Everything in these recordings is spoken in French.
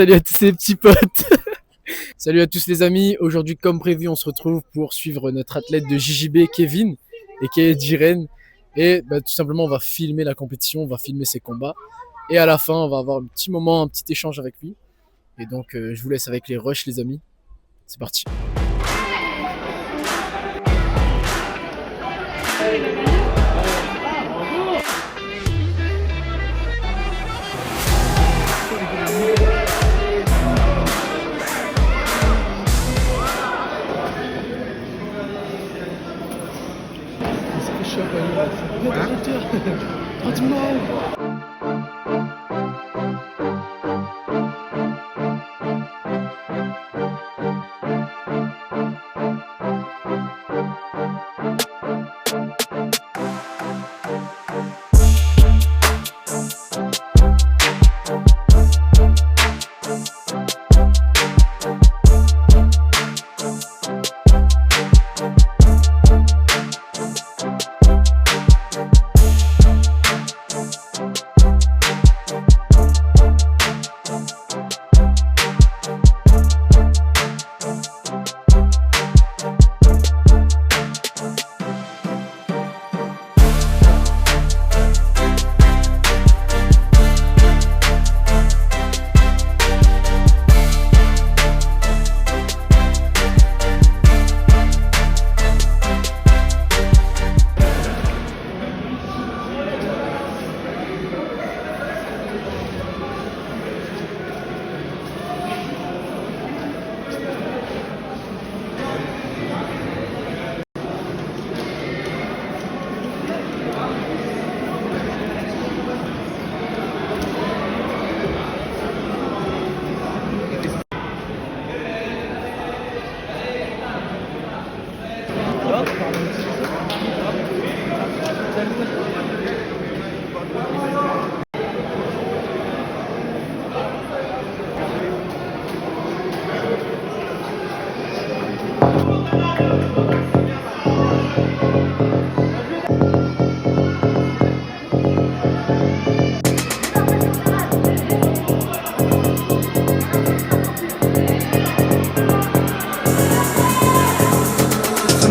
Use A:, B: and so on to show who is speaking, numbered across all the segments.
A: Salut à tous les petits potes. Salut à tous les amis. Aujourd'hui, comme prévu, on se retrouve pour suivre notre athlète de JJB, Kevin, et qui est Jiren. Et tout simplement, on va filmer la compétition, on va filmer ses combats. Et à la fin, on va avoir un petit moment, un petit échange avec lui. Et donc, je vous laisse avec les rushs, les amis. C'est parti.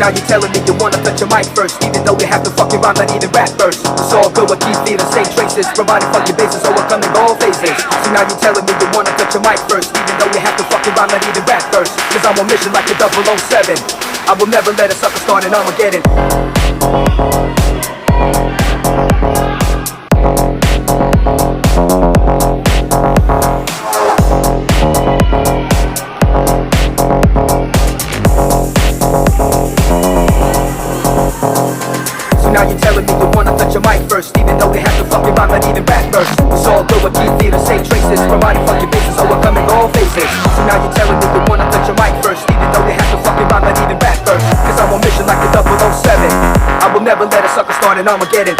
B: Now you're telling me you wanna touch your mic first, even though you have to fucking rhyme, not even rap first. It's all good, but keep feeling same traces, providing fucking bases, overcoming all phases. So now you're telling me you wanna touch your mic first, even though you have to fucking rhyme, not even rap first. Cause I'm on mission like a 007. I will never let a sucker start an Armageddon. Now you're telling me you wanna touch your mic first, even though you have to fucking rhyme, not even rap first. It's all good, but keep feeling same traces, providing fucking bases, overcoming all phases. So now you're telling me you wanna touch your mic first, even though you have to fucking rhyme, not even rap first. Cause I'm on mission like a 007. I will never let a sucker start an Armageddon.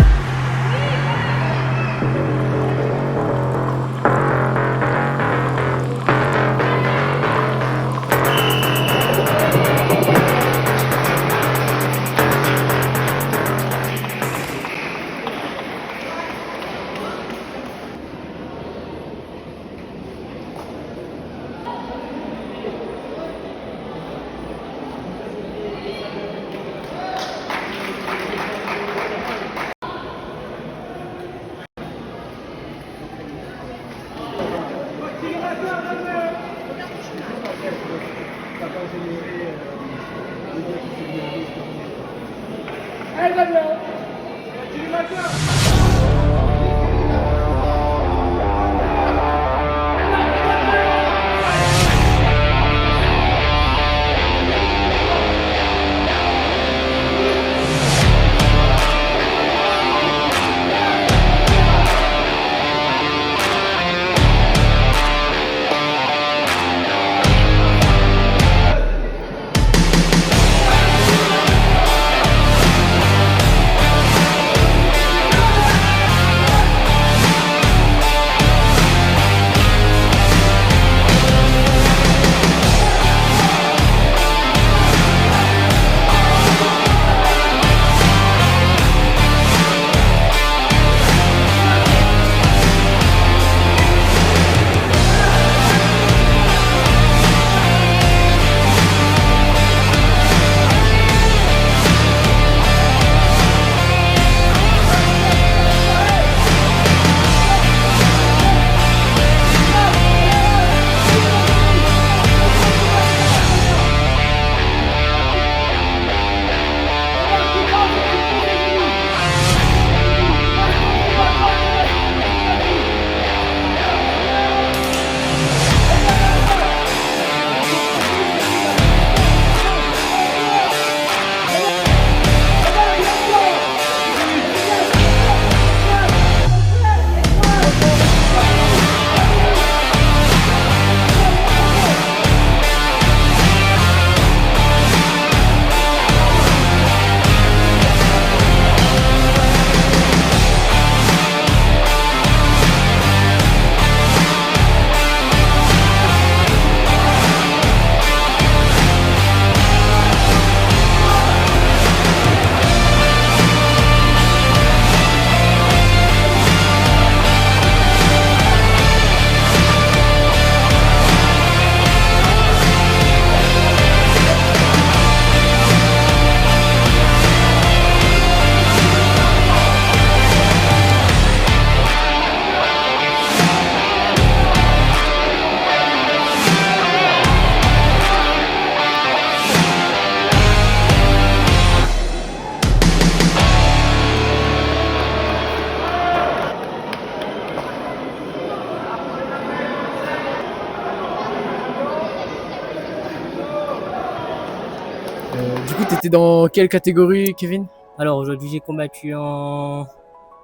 A: Du coup, t'étais dans quelle catégorie, Kevin?
C: Alors aujourd'hui, j'ai combattu en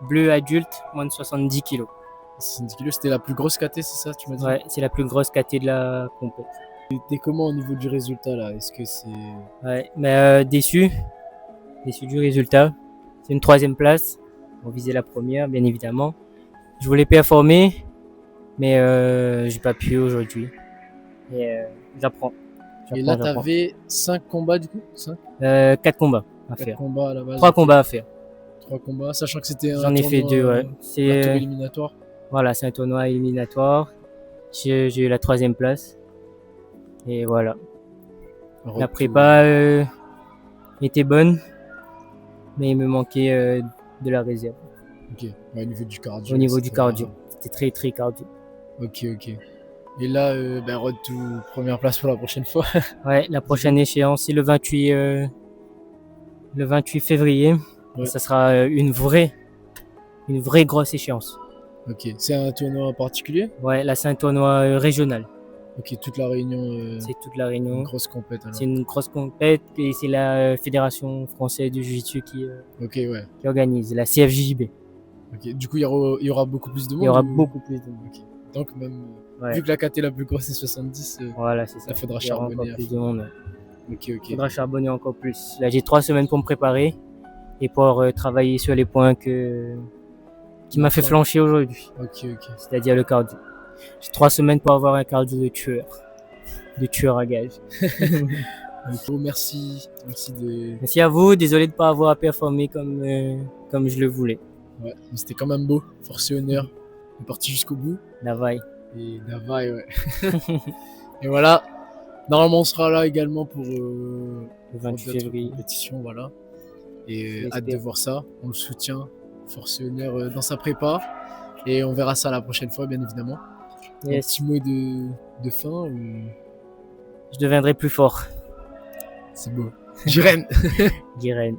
C: bleu adulte, moins de 70 kilos.
A: 70 kilos, c'était la plus grosse KT, c'est ça, tu m'as dit?
C: Ouais, c'est la plus grosse KT de la compète.
A: T'es comment au niveau du résultat là? Est-ce que c'est.
C: Ouais, mais déçu du résultat. C'est une 3e place. On visait la première, bien évidemment. Je voulais performer, mais j'ai pas pu aujourd'hui. Et j'apprends.
A: Et là, t'avais 5 combats du coup? 5?
C: 4 combats à
A: 4
C: faire.
A: combats à la base.
C: 3 combats à faire.
A: 3 combats, sachant que c'était un
C: J'en ai fait
A: tournoi,
C: 2, ouais.
A: un tour
C: C'est
A: éliminatoire.
C: voilà, c'est un tournoi éliminatoire. J'ai eu la 3e place. Et voilà. La
A: Retour.
C: prépa était bonne, mais il me manquait de la réserve.
A: Ok, ouais, au niveau du cardio.
C: Au niveau du
A: c'était
C: cardio,
A: pas-
C: c'était très très cardio.
A: Ok. Et là, retour, première place pour la prochaine fois.
C: Ouais, la prochaine échéance c'est le 28 février.
A: Ouais.
C: Ça sera une vraie grosse échéance.
A: Ok, c'est un tournoi en particulier?
C: Ouais, là c'est un tournoi régional.
A: Ok, toute la Réunion.
C: C'est toute la
A: Une
C: Réunion.
A: grosse compète alors.
C: C'est une grosse compète et c'est la Fédération française de Jiu-Jitsu
A: Ok, ouais.
C: qui organise, la CFJJB.
A: Ok. Du coup, il y aura beaucoup plus de monde.
C: Il y aura
A: ou-
C: beaucoup plus de monde.
A: Ok. Donc, même
C: Ouais.
A: vu que la KT la plus grosse c'est 70,
C: Voilà, c'est ça.
A: ça faudra
C: Il y aura
A: charbonner.
C: encore plus de monde.
A: Ok.
C: Il faudra charbonner encore plus. Là, j'ai 3 semaines pour me préparer et pour travailler sur les points qui m'a fait flancher aujourd'hui,
A: Ok.
C: c'est-à-dire le cardio. J'ai 3 semaines pour avoir un cardio de tueur à gage.
A: Ok, merci de.
C: Merci à vous, désolé de ne pas avoir performé comme je le voulais.
A: Ouais, mais c'était quand même beau. Force et honneur. On est parti jusqu'au bout.
C: Davaï.
A: Et Davaï, ouais. Et voilà. Normalement, on sera là également pour
C: Le 28
A: d'autres
C: février.
A: compétitions, voilà. Et
C: J'espère.
A: hâte de voir ça. On le soutient. Force et honneur dans sa prépa. Et on verra ça la prochaine fois, bien évidemment. Un
C: Yes.
A: petit mot de fin ou...
C: Je deviendrai plus fort.
A: C'est beau. Jiren.
C: Guiren.